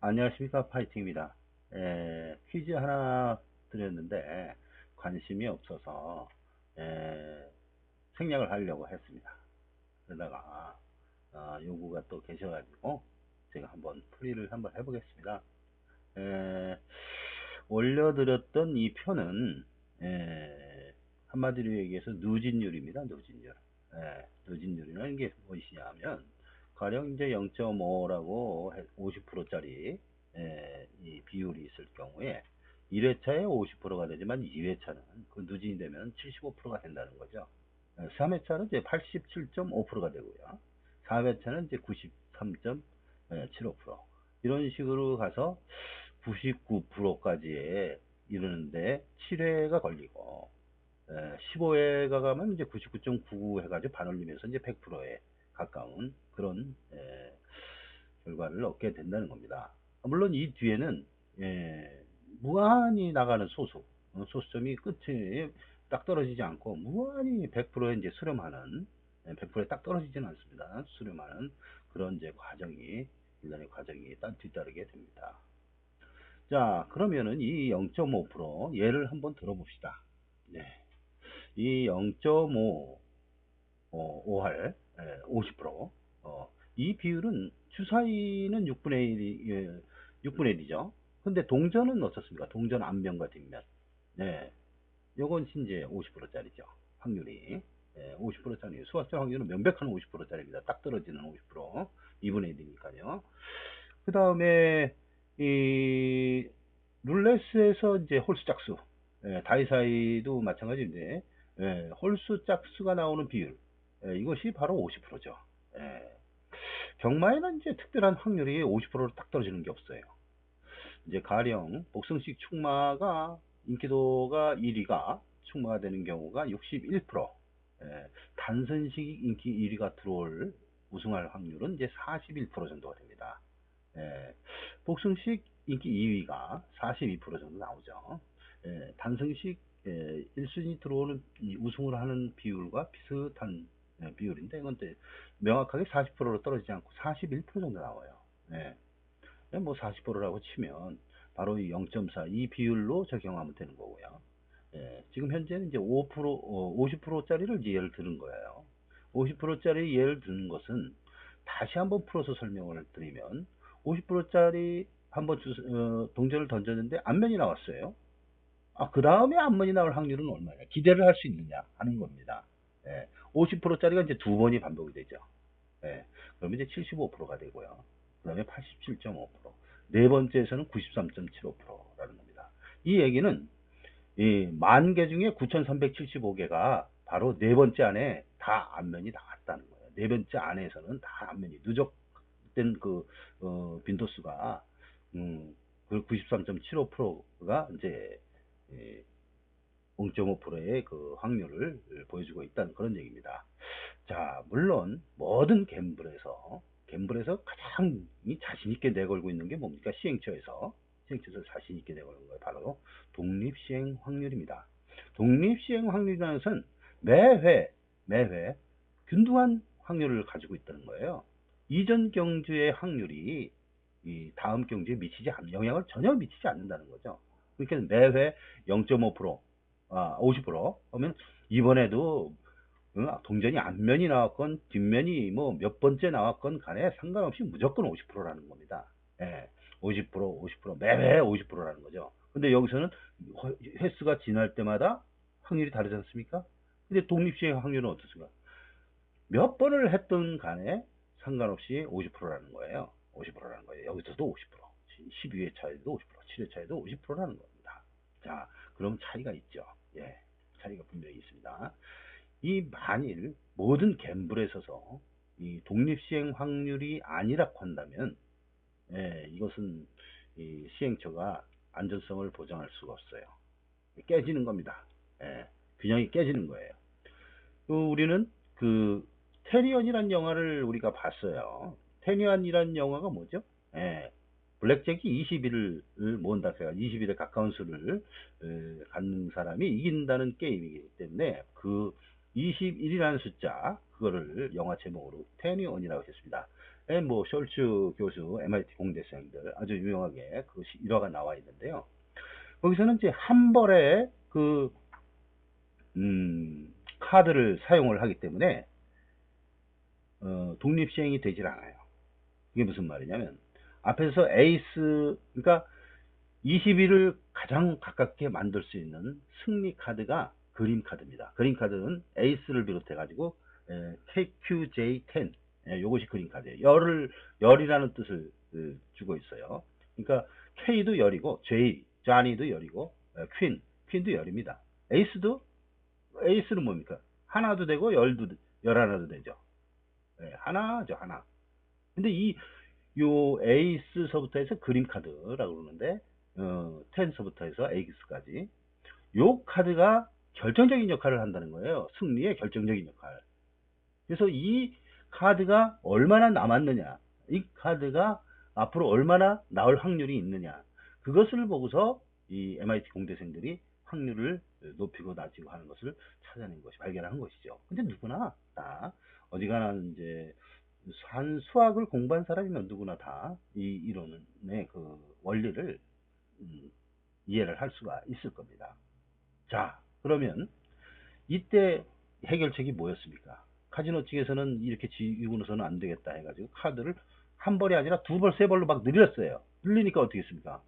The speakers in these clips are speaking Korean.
안녕하십니까, 파이팅입니다. 퀴즈 하나 드렸는데 관심이 없어서 생략을 하려고 했습니다. 그러다가 요구가 또 계셔가지고 제가 한번 풀이를 한번 해보겠습니다. 에, 올려드렸던 이 표는 한마디로 얘기해서 누진율입니다. 누진율. 누진율이라는 게 무엇이냐면 가령 이제 0.5라고 50%짜리 이 비율이 있을 경우에 1회차에 50%가 되지만 2회차는 그 누진이 되면 75%가 된다는 거죠. 3회차는 이제 87.5%가 되고요. 4회차는 이제 93.75%. 이런 식으로 가서 99%까지 이르는데 7회가 걸리고 15회가 가면 이제 99.99 해가지고 반올리면서 이제 100%에 가까운 그런 결과를 얻게 된다는 겁니다. 물론 이 뒤에는 무한히 나가는 소수점이 끝에 딱 떨어지지 않고 무한히 100%에 이제 수렴하는 100%에 딱 떨어지지는 않습니다. 수렴하는 그런 이제 과정이 일련의 과정이 뒤따르게 됩니다. 자, 그러면은 이 0.5% 예를 한번 들어봅시다. 네. 이 0.5, 5할, 50%, 이 비율은 주사위는 6분의 1이, 6분의 1이죠. 근데 동전은 어떻습니까? 동전 앞면과 뒷면. 네. 요건 이제 50%짜리죠. 확률이. 50%짜리. 수학적 확률은 명백한 50%짜리입니다. 딱 떨어지는 50%. 2분의 1이니까요. 그 다음에, 이, 룰렛에서 이제 홀수 짝수. 다이사이도 마찬가지인데, 홀수 짝수가 나오는 비율. 이것이 바로 50%죠. 경마에는 이제 특별한 확률이 50%로 딱 떨어지는 게 없어요. 이제 가령 복승식 축마가 인기도가 1위가 축마가 되는 경우가 61%, 단선식 인기 1위가 들어올 우승할 확률은 이제 41% 정도가 됩니다. 복승식 인기 2위가 42% 정도 나오죠. 단승식 1순위 들어오는 우승을 하는 비율과 비슷한 비율인데 이건 명확하게 40%로 떨어지지 않고 41% 정도 나와요. 뭐 40%라고 치면 바로 이 0.4 이 비율로 적용하면 되는 거고요. 지금 현재는 이제 5%, 50%짜리를 이제 예를 드는 거예요. 50%짜리 예를 드는 것은 다시 한번 풀어서 설명을 드리면 50%짜리 한번 동전을 던졌는데 앞면이 나왔어요. 그 다음에 앞면이 나올 확률은 얼마냐? 기대를 할 수 있느냐 하는 겁니다. 50%짜리가 이제 두 번이 반복이 되죠. 그러면 이제 75%가 되고요. 그 다음에 87.5%. 네 번째에서는 93.75%라는 겁니다. 이 얘기는 이 10,000개 중에 9,375개가 바로 네 번째 안에 다 앞면이 나왔다는 거예요. 네 번째 안에서는 다 앞면이 누적된 그 빈도수가 그 93.75%가 이제 0.5%의 그 확률을 보여주고 있다는 그런 얘기입니다. 자, 물론 모든 갬블에서 가장 자신 있게 내걸고 있는 게 뭡니까? 시행처에서 자신 있게 내걸는 거예요. 바로 독립시행 확률입니다. 독립시행 확률이라는 것은 매회 균등한 확률을 가지고 있다는 거예요. 이전 경주의 확률이 이 다음 경주에 영향을 전혀 미치지 않는다는 거죠. 그러니까 매회 0.5%, 50% 하면 이번에도 동전이 앞면이 나왔건 뒷면이 뭐 몇 번째 나왔건 간에 상관없이 무조건 50%라는 겁니다. 50%, 매회 50%라는 거죠. 근데 여기서는 횟수가 지날 때마다 확률이 다르지 않습니까? 근데 독립시행 확률은 어떻습니까? 몇 번을 했던 간에 상관없이 50%라는 거예요. 50%라는 거예요. 여기서도 50%, 12회 차에도 50%, 7회 차에도 50%라는 겁니다. 자, 그럼 차이가 있죠. 차이가 분명히 있습니다. 이 만일 모든 갬블에 있어서 이 독립시행 확률이 아니라고 한다면 이것은 이 시행처가 안전성을 보장할 수가 없어요. 깨지는 겁니다. 균형이 깨지는 거예요. 우리는 그 테니언이란 영화를 우리가 봤어요. 테니언이란 영화가 뭐죠? 블랙잭이 21을 모은다. 21에 가까운 수를 갖는 사람이 이긴다는 게임이기 때문에 그 21이라는 숫자 그거를 영화 제목으로 테니언이라고 했습니다. 뭐 숄츠 교수, MIT 공대생들 아주 유명하게 그 일화가 나와 있는데요. 거기서는 이제 한 벌에 카드를 사용을 하기 때문에 독립시행이 되질 않아요. 이게 무슨 말이냐면 앞에서 에이스, 그러니까 20일을 가장 가깝게 만들 수 있는 승리 카드가 그림 카드입니다. 그림 카드는 에이스를 비롯해 가지고 KQJ10, 요것이 그림 카드예요. 열이라는 뜻을 주고 있어요. 그러니까 K도 열이고 Johnny도 열이고 퀸도 열입니다. 에이스는 뭡니까? 하나도 되고 열하나도 되죠. 하나죠, 하나. 근데 요 에이스서부터 해서 그림 카드라고 그러는데, 텐서부터 해서 에이스까지 요 카드가 결정적인 역할을 한다는 거예요. 승리의 결정적인 역할. 그래서 이 카드가 얼마나 남았느냐, 이 카드가 앞으로 얼마나 나올 확률이 있느냐, 그것을 보고서 이 MIT 공대생들이 확률을 높이고 낮추고 하는 것을 찾아낸 것이, 발견한 것이죠. 근데 누구나 다 어지간한 이제 수학을 공부한 사람이면 누구나 다 이 이론의 그 원리를 음, 이해를 할 수가 있을 겁니다. 자, 그러면 이때 해결책이 뭐였습니까? 카지노 측에서는 이렇게 지고 나서는 안 되겠다 해가지고 카드를 한 벌이 아니라 두 벌, 세 벌로 막 늘렸어요. 늘리니까 어떻게 했습니까?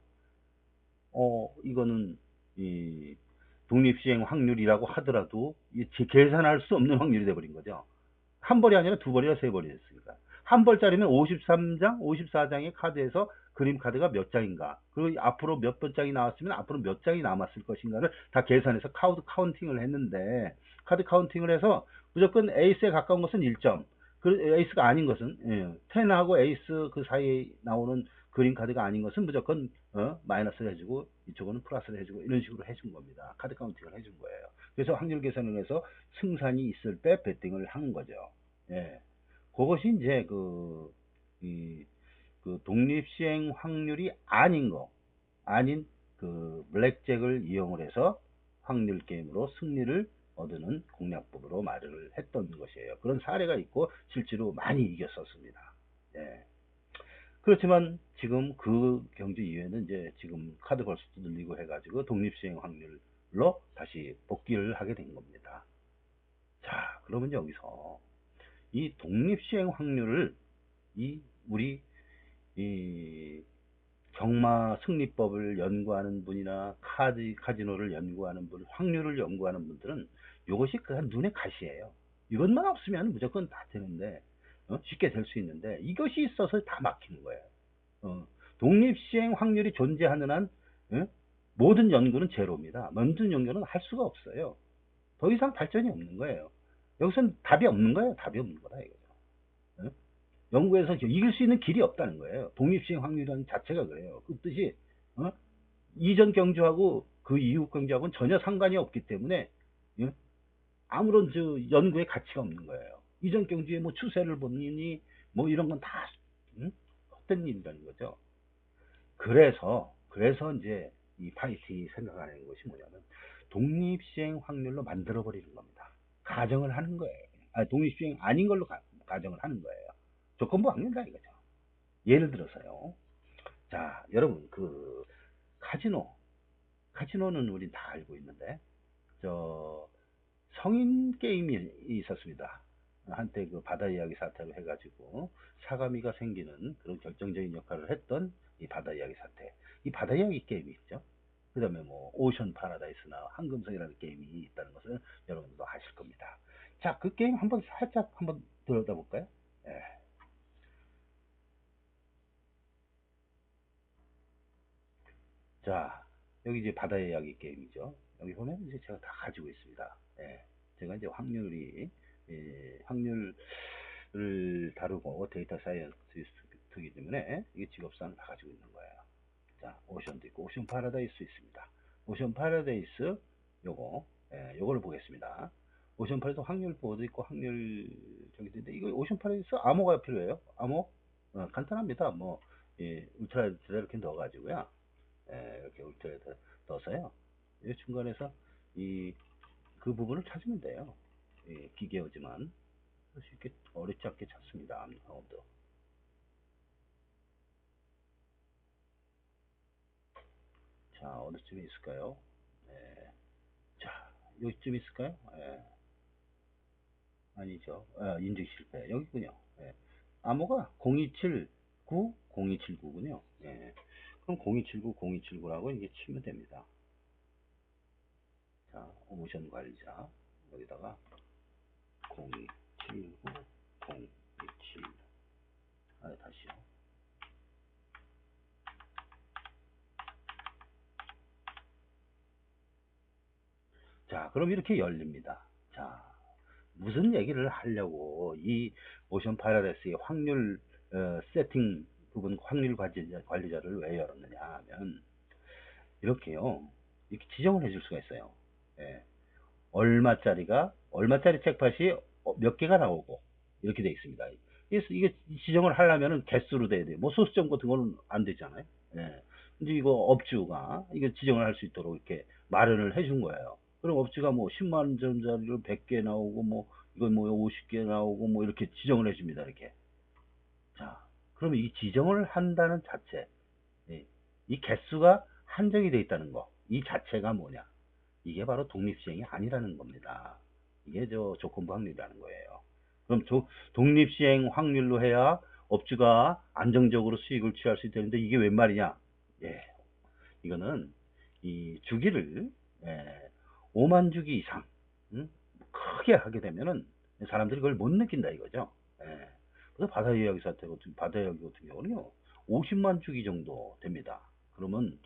이거는 이 독립시행 확률이라고 하더라도 계산할 수 없는 확률이 돼버린 거죠. 한 벌이 아니라 두 벌이나 세 벌이 됐으니까. 한 벌짜리면 53장, 54장의 카드에서 그림 카드가 몇 장인가, 그리고 앞으로 몇 번장이 나왔으면 앞으로 몇 장이 남았을 것인가를 다 계산해서 카운팅을 했는데, 카드 카운팅을 해서 무조건 에이스에 가까운 것은 1점, 에이스가 아닌 것은, 10하고 에이스 그 사이에 나오는 그림 카드가 아닌 것은 무조건 마이너스를 해주고, 이쪽은 플러스를 해주고, 이런 식으로 해준 겁니다. 카드 카운팅을 해준 거예요. 그래서 확률 계산을 해서 승산이 있을 때 베팅을 한 거죠. 예. 그것이 이제 그 독립시행 확률이 아닌 아닌 그 블랙잭을 이용을 해서 확률 게임으로 승리를 얻는 공략법으로 마련을 했던 것이에요. 그런 사례가 있고 실제로 많이 이겼었습니다. 예. 그렇지만 지금 그 경주 이후에는 이제 지금 카드 벌수도 늘리고 해가지고 독립시행 확률로 다시 복귀를 하게 된 겁니다. 자, 그러면 여기서 이 독립시행 확률을 우리 이 경마 승리법을 연구하는 분이나 카지노를 연구하는 분, 확률을 연구하는 분들은 이것이 그냥 눈에 가시예요. 이것만 없으면 무조건 다 되는데, 쉽게 될 수 있는데, 이것이 있어서 다 막히는 거예요. 독립시행 확률이 존재하는 한 모든 연구는 제로입니다. 모든 연구는 할 수가 없어요. 더 이상 발전이 없는 거예요. 여기서는 답이 없는 거예요. 답이 없는 거다 이거죠. 연구에서 이길 수 있는 길이 없다는 거예요. 독립시행 확률이라는 자체가 그래요. 그 뜻이 이전 경주하고 그 이후 경주하고는 전혀 상관이 없기 때문에 아무런 연구의 가치가 없는 거예요. 이전 경주에 뭐 추세를 보니 뭐 이런 건 다 헛된 일이라는 거죠. 그래서 이제 이 파이팅이 생각하는 것이 뭐냐면 독립시행 확률로 만들어 버리는 겁니다. 가정을 하는 거예요. 독립시행 아닌 걸로 가정을 하는 거예요. 조건부 확률이다 이거죠. 예를 들어서요. 자, 여러분 카지노는 우리 다 알고 있는데 저 성인 게임이 있었습니다. 한때 그 바다 이야기 사태로 해가지고 사가미가 생기는 그런 결정적인 역할을 했던 이 바다 이야기 사태. 이 바다 이야기 게임이 있죠. 그 다음에 뭐 오션 파라다이스나 황금성이라는 게임이 있다는 것을 여러분들도 아실 겁니다. 자, 그 게임 살짝 한번 들여다볼까요? 예. 자, 여기 이제 바다 이야기 게임이죠. 여기 보면 이제 제가 다 가지고 있습니다. 예. 제가 이제 확률을 다루고 데이터 사이언티스트이기 때문에 이게 직업상 다 가지고 있는 거예요. 자, 오션도 있고, 오션 파라다이스 있습니다. 오션 파라다이스, 요거를 보겠습니다. 오션 파라다이스 확률 보도 있고, 확률, 저기 있는데, 이거 오션 파라다이스 암호가 필요해요. 암호? 간단합니다. 뭐, 울트라 이렇게 넣어가지고요. 이렇게 울트라에다 넣어서요. 이 중간에서 그 부분을 찾으면 돼요. 기계어지만 쉽게 어렵지 않게 찾습니다. 암호도. 자, 어느쯤에 있을까요? 예. 자, 여기쯤 있을까요? 예. 아니죠. 인증 실패. 여기군요. 예. 암호가 0279, 0279군요. 예. 그럼 0279, 0279라고 이게 치면 됩니다. 자, 오션 관리자. 여기다가 0279, 0279. 다시요. 자, 그럼 이렇게 열립니다. 자, 무슨 얘기를 하려고 이 오션 파라다이스의 확률 세팅 부분 확률 관리자를 왜 열었느냐 하면 이렇게요. 이렇게 지정을 해줄 수가 있어요. 예. 얼마짜리 책팟이 몇 개가 나오고 이렇게 돼 있습니다. 이게 지정을 하려면은 개수로 돼야 돼요. 뭐 소수점 같은 거는 안 되잖아요. 예. 근데 이거 업주가 이거 지정을 할 수 있도록 이렇게 마련을 해준 거예요. 그럼 업주가 뭐 10만 점짜리를 100개 나오고 뭐 이건 뭐 50개 나오고 뭐 이렇게 지정을 해줍니다. 이렇게. 자, 그러면 이 지정을 한다는 자체, 이 개수가 한정이 돼 있다는 거, 이 자체가 뭐냐? 이게 바로 독립시행이 아니라는 겁니다. 이게 저 조건부 확률이라는 거예요. 그럼 독립시행 확률로 해야 업주가 안정적으로 수익을 취할 수 있다는데 이게 웬 말이냐? 예, 이거는 이 주기를 5만 주기 이상 크게 하게 되면은 사람들이 그걸 못 느낀다 이거죠. 예. 그래서 바다 이야기 같은 경우는요 50만 주기 정도 됩니다. 그러면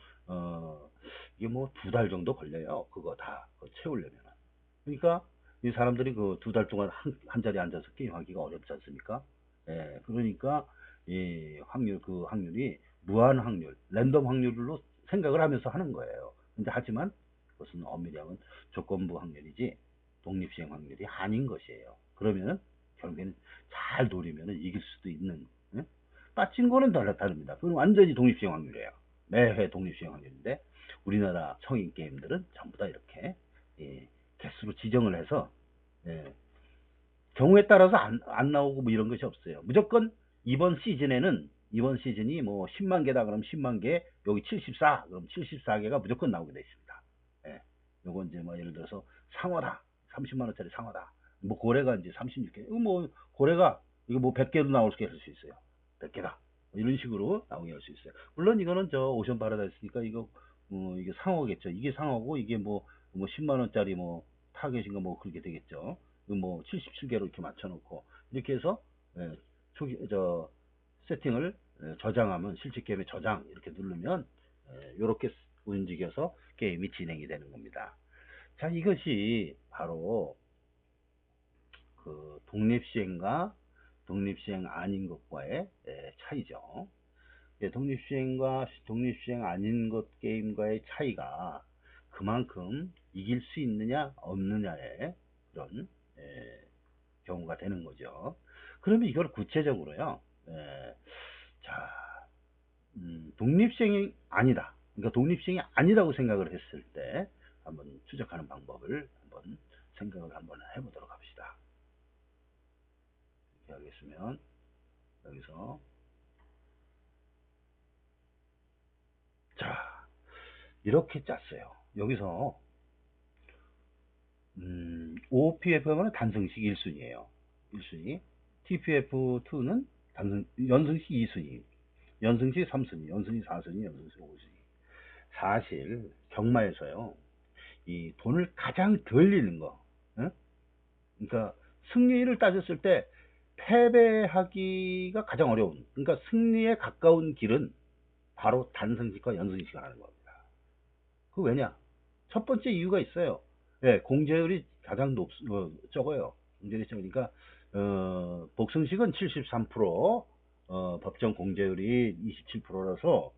이게 뭐 2달 정도 걸려요. 그거 다 채우려면. 그러니까 이 사람들이 그 2달 동안 한 자리에 앉아서 게임하기가 어렵지 않습니까? 예, 그러니까 이 확률이 무한 확률, 랜덤 확률로 생각을 하면서 하는 거예요. 근데 하지만 그것은 엄밀히 하면 조건부 확률이지 독립시행 확률이 아닌 것이에요. 그러면은 결국에는 잘 노리면은 이길 수도 있는, 응? 빠진 거는 다릅니다. 그건 완전히 독립시행 확률이에요. 매회 독립시행 확률인데 우리나라 성인 게임들은 전부 다 이렇게 개수로 지정을 해서 예, 경우에 따라서 안 나오고 뭐 이런 것이 없어요. 무조건 이번 시즌이 뭐 10만 개다 그럼 10만 개, 여기 74 그럼 74개가 무조건 나오게 돼 있습니다. 예. 요건 이제 뭐 예를 들어서 상어다. 30만 원짜리 상어다. 뭐 고래가 이제 36개. 이거 뭐 고래가 이거 뭐 100개도 나올 수 있어요. 100개다. 이런 식으로 나오게 할 수 있어요. 물론 이거는 저 오션 파라다이스니까 이거 이게 상어겠죠. 이게 상어고 이게 뭐 10만 원짜리 뭐 타겟인가 뭐 그렇게 되겠죠. 뭐 77개로 이렇게 맞춰놓고 이렇게 해서 예, 저 세팅을 저장하면 실제 게임에 저장 이렇게 누르면 이렇게 움직여서 게임이 진행이 되는 겁니다. 자, 이것이 바로 그 독립시행과 독립시행 아닌 것과의 차이죠. 독립시행과 독립시행 아닌 것 게임과의 차이가 그만큼 이길 수 있느냐 없느냐의 그런 경우가 되는 거죠. 그러면 이걸 구체적으로요. 자, 독립시행이 아니다. 그러니까 독립시행이 아니라고 생각을 했을 때 한번 추적하는 방법을 한번 생각을 한번 해보도록 합시다. 이렇게 하겠으면 여기서 자, 이렇게 짰어요. 여기서 OPF는 단승식 1순위예요. 1순위. TPF2는 연승식 2순위. 연승식 3순위, 연승식 4순위, 연승식 5순위. 사실 경마에서요. 이 돈을 가장 덜 잃는 거. 응? 그러니까 승리를 따졌을 때 패배하기가 가장 어려운. 그러니까 승리에 가까운 길은 바로 단승식과 연승식을 하는 겁니다. 그 왜냐? 첫 번째 이유가 있어요. 예, 공제율이 가장 적어요. 공제율이 적으니까 복승식은 73%, 법정 공제율이 27%라서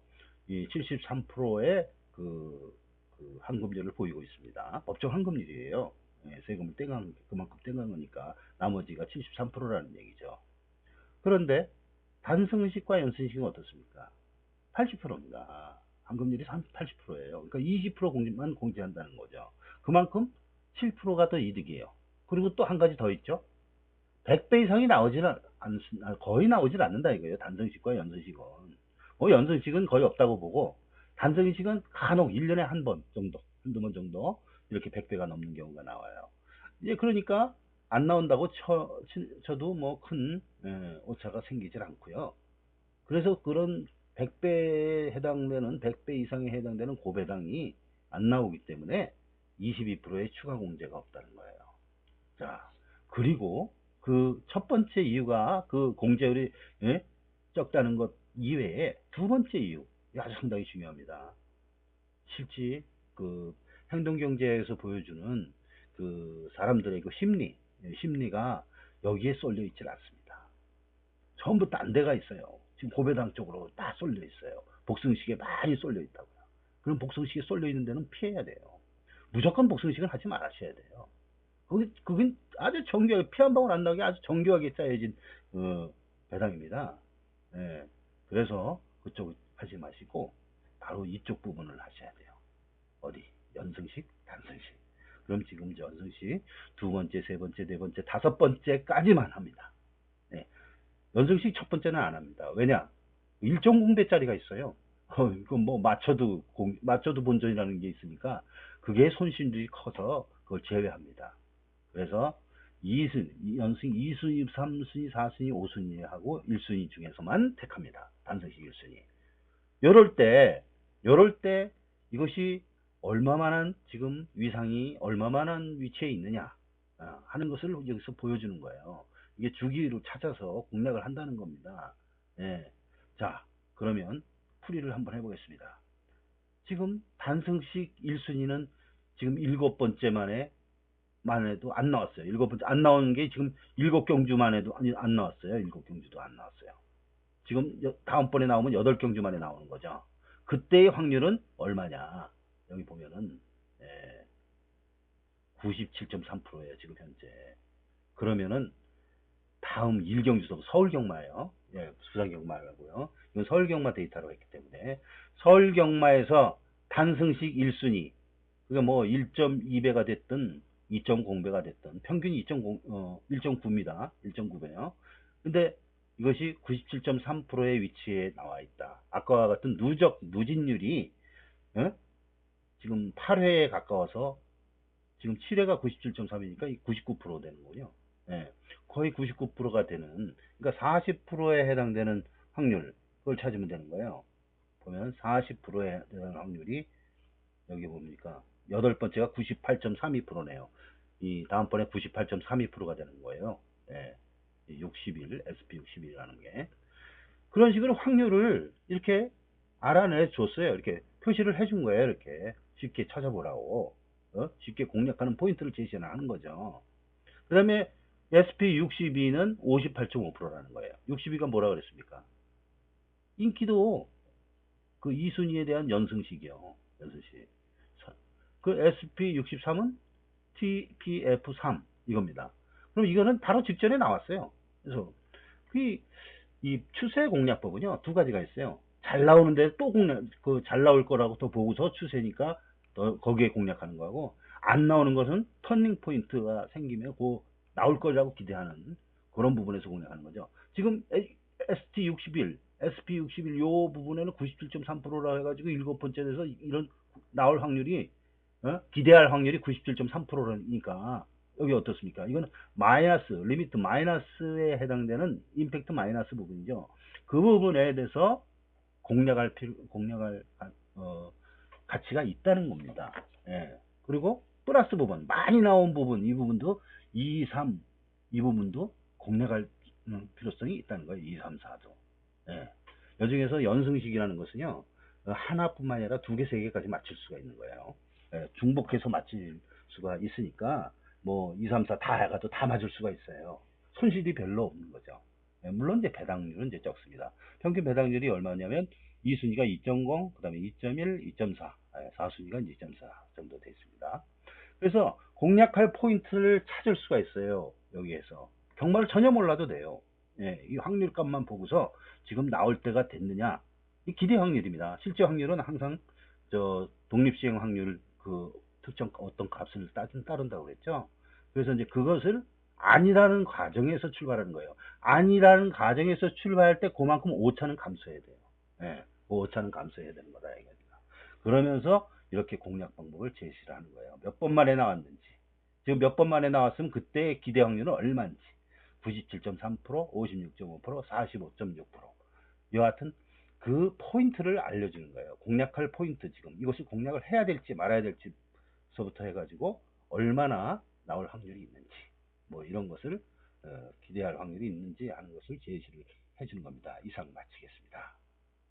이 73%의 그 환급률을 보이고 있습니다. 법정 환급률이에요. 예, 세금을 그만큼 떼간 거니까 나머지가 73%라는 얘기죠. 그런데 단승식과 연승식은 어떻습니까? 80%입니다. 환급률이 80%예요. 그러니까 20%만 공제한다는 거죠. 그만큼 7%가 더 이득이에요. 그리고 또 한 가지 더 있죠. 100배 이상이 거의 나오질 않는다 이거예요. 단승식과 연승식은. 연승식은 거의 없다고 보고 단성식은 간혹 1년에 한 번 정도, 한두 번 정도 이렇게 100배가 넘는 경우가 나와요. 이제 그러니까 안 나온다고 쳐도 뭐 큰 오차가 생기질 않고요. 그래서 그런 100배에 해당되는 100배 이상에 해당되는 고배당이 안 나오기 때문에 22%의 추가 공제가 없다는 거예요. 자, 그리고 그 첫 번째 이유가 그 공제율이 적다는 것 이외에 두 번째 이유, 아주 상당히 중요합니다. 실제 그 행동경제에서 보여주는 그 사람들의 그 심리가 여기에 쏠려 있질 않습니다. 전부 딴 데가 있어요. 지금 고배당 쪽으로 다 쏠려 있어요. 복승식에 많이 쏠려 있다고요. 그럼 복승식에 쏠려 있는 데는 피해야 돼요. 무조건 복승식은 하지 말아셔야 돼요. 그건 아주 정교하게, 피 한 방울 안 나게 아주 정교하게 짜여진 배당입니다. 예. 그래서 그쪽 하지 마시고 바로 이쪽 부분을 하셔야 돼요. 어디? 연승식, 단승식. 그럼 지금 연승식 두 번째, 세 번째, 네 번째, 다섯 번째까지만 합니다. 네. 연승식 첫 번째는 안 합니다. 왜냐? 1.0배짜리가 있어요. 이건 뭐 맞춰도 본전이라는 게 있으니까 그게 손실들이 커서 그걸 제외합니다. 그래서 2순위, 연승 2순위, 3순위, 4순위, 5순위하고 1순위 중에서만 택합니다. 단승식 1순위. 요럴 때 이것이 얼마만한 지금 위상이 얼마만한 위치에 있느냐 하는 것을 여기서 보여주는 거예요. 이게 주기로 찾아서 공략을 한다는 겁니다. 예. 자, 그러면 풀이를 한번 해보겠습니다. 지금 단승식 1순위는 지금 7번째 만에도 안 나왔어요. 7번째 안 나오는 게 지금 7경주만 해도 안 나왔어요. 7경주도 안 나왔어요. 지금 다음번에 나오면 8경주 만에 나오는 거죠. 그때의 확률은 얼마냐? 여기 보면은 97.3%예요. 지금 현재. 그러면은 다음 1경주도 서울경마예요. 예, 부산경마라고요. 이건 서울경마 데이터로 했기 때문에 서울경마에서 단승식 1순위 그게 뭐 1.2배가 됐든 2.0배가 됐든 평균이 1.9입니다. 1.9배요. 근데 이것이 97.3%의 위치에 나와 있다. 아까와 같은 누진율이 지금 8회에 가까워서 지금 7회가 97.3이니까 99% 되는 거요. 예, 거의 99%가 되는, 그러니까 40%에 해당되는 확률, 그걸 찾으면 되는 거예요. 보면 40%에 해당되는 확률이 여기 봅니까? 여덟 번째가 98.32%네요. 이 다음번에 98.32%가 되는 거예요. 예, 60일, SP60이라는 게. 그런 식으로 확률을 이렇게 알아내 줬어요. 이렇게 표시를 해준 거예요. 이렇게 쉽게 찾아보라고. 쉽게 공략하는 포인트를 제시하는 거죠. 그 다음에 SP62는 58.5%라는 거예요. 62가 뭐라 그랬습니까? 인기도 그 2순위에 대한 연승식이요. 연승식. 그 SP63은 TPF3 이겁니다. 그럼 이거는 바로 직전에 나왔어요. 그래서 이 추세 공략법은요 두 가지가 있어요. 잘 나오는데 또 잘 나올 거라고 더 보고서 추세니까 더 거기에 공략하는 거하고, 안 나오는 것은 터닝 포인트가 생기면 나올 거라고 기대하는 그런 부분에서 공략하는 거죠. 지금 SP61 요 부분에는 97.3%라 해가지고 일곱 번째에서 이런 나올 확률이 기대할 확률이 97.3%니까 여기 어떻습니까? 이건 마이너스, 리미트 마이너스에 해당되는 임팩트 마이너스 부분이죠. 그 부분에 대해서 공략할 가치가 있다는 겁니다. 예. 그리고 플러스 부분, 많이 나온 부분, 이 부분도 2, 3, 이 부분도 공략할 필요성이 있다는 거예요. 2, 3, 4도. 예. 여중에서 연승식이라는 것은요, 하나뿐만 아니라 두 개, 세 개까지 맞출 수가 있는 거예요. 예, 중복해서 맞출 수가 있으니까, 뭐, 2, 3, 4 다 해가지고 다 맞을 수가 있어요. 손실이 별로 없는 거죠. 예, 물론 이제 배당률은 이제 적습니다. 평균 배당률이 얼마냐면, 2순위가 2.0, 그 다음에 2.1, 2.4, 4순위가 2.4 정도 되어 있습니다. 그래서 공략할 포인트를 찾을 수가 있어요. 여기에서. 경마를 전혀 몰라도 돼요. 예, 이 확률값만 보고서 지금 나올 때가 됐느냐. 이 기대 확률입니다. 실제 확률은 항상 독립시행 확률 그 특정 어떤 값을 따른다고 그랬죠. 그래서 이제 그것을 아니라는 과정에서 출발하는 거예요. 아니라는 과정에서 출발할 때 그만큼 오차는 감소해야 돼요. 예, 그 오차는 감소해야 되는 거다. 이겁니다. 그러면서 이렇게 공략 방법을 제시를 하는 거예요. 몇 번 만에 나왔는지. 지금 몇 번 만에 나왔으면 그때 기대 확률은 얼마인지. 97.3%, 56.5%, 45.6%. 여하튼 그 포인트를 알려주는 거예요. 공략할 포인트 지금. 이것이 공략을 해야 될지 말아야 될지서부터 해가지고 얼마나 나올 확률이 있는지. 뭐 이런 것을 기대할 확률이 있는지 하는 것을 제시를 해주는 겁니다. 이상 마치겠습니다.